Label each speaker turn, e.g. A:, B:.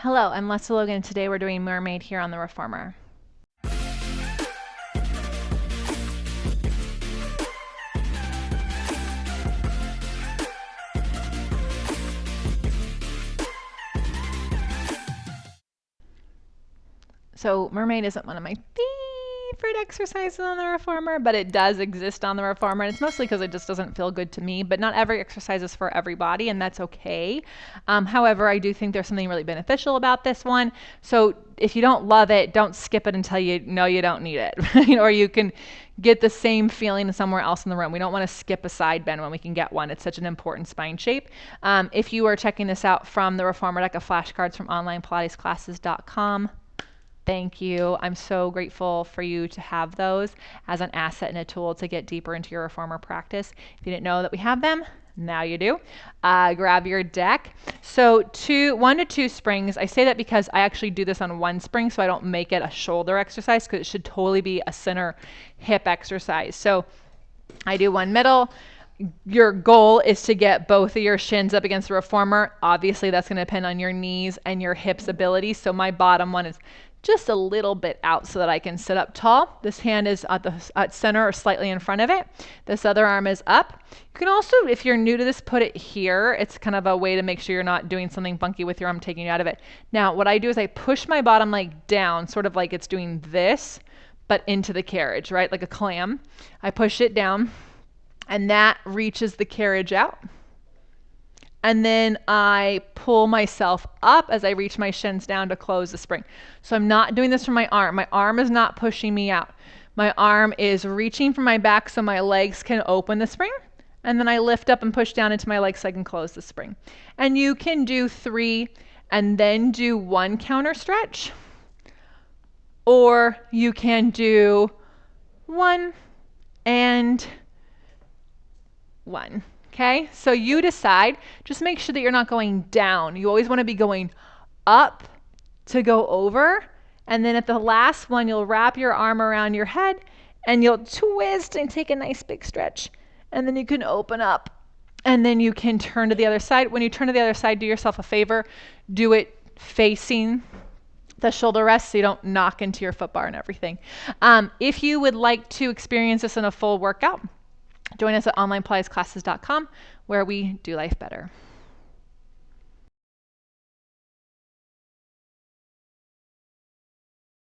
A: Hello, I'm Lesley Logan, and today we're doing Mermaid here on the Reformer. So Mermaid isn't one of my favorite exercises on the Reformer, but it does exist on the Reformer. And it's mostly because it just doesn't feel good to me, but not every exercise is for everybody, and that's okay. However, I do think there's something really beneficial about this one. So if you don't love it, don't skip it until you know you don't need it, or you can get the same feeling somewhere else in the room. We don't want to skip a side bend when we can get one. It's such an important spine shape. If you are checking this out from the Reformer deck of flashcards from onlinepilatesclasses.com, thank you. I'm so grateful for you to have those as an asset and a tool to get deeper into your Reformer practice. If you didn't know that we have them, now you do. Grab your deck. So 1 to 2 springs. I say that because I actually do this on one spring, so I don't make it a shoulder exercise, because it should totally be a center hip exercise. So I do one middle. Your goal is to get both of your shins up against the Reformer. Obviously, that's going to depend on your knees and your hips ability. So my bottom one is just a little bit out so that I can sit up tall. This hand is at center or slightly in front of it. This other arm is up. You can also, if you're new to this, put it here. It's kind of a way to make sure you're not doing something funky with your arm, taking you out of it. Now, what I do is I push my bottom leg down, sort of like it's doing this, but into the carriage, right? Like a clam. I push it down, and that reaches the carriage out. And then I pull myself up as I reach my shins down to close the spring. So I'm not doing this from my arm. My arm is not pushing me out. My arm is reaching from my back so my legs can open the spring. And then I lift up and push down into my legs so I can close the spring. And you can do 3 and then do 1 counter stretch. Or you can do 1 and 1. Okay, so you decide. Just make sure that you're not going down. You always want to be going up to go over. And then at the last one, you'll wrap your arm around your head and you'll twist and take a nice big stretch. And then you can open up and then you can turn to the other side. When you turn to the other side, do yourself a favor. Do it facing the shoulder rest so you don't knock into your foot bar and everything. If you would like to experience this in a full workout, join us at onlinepilatesclasses.com, where we do life better.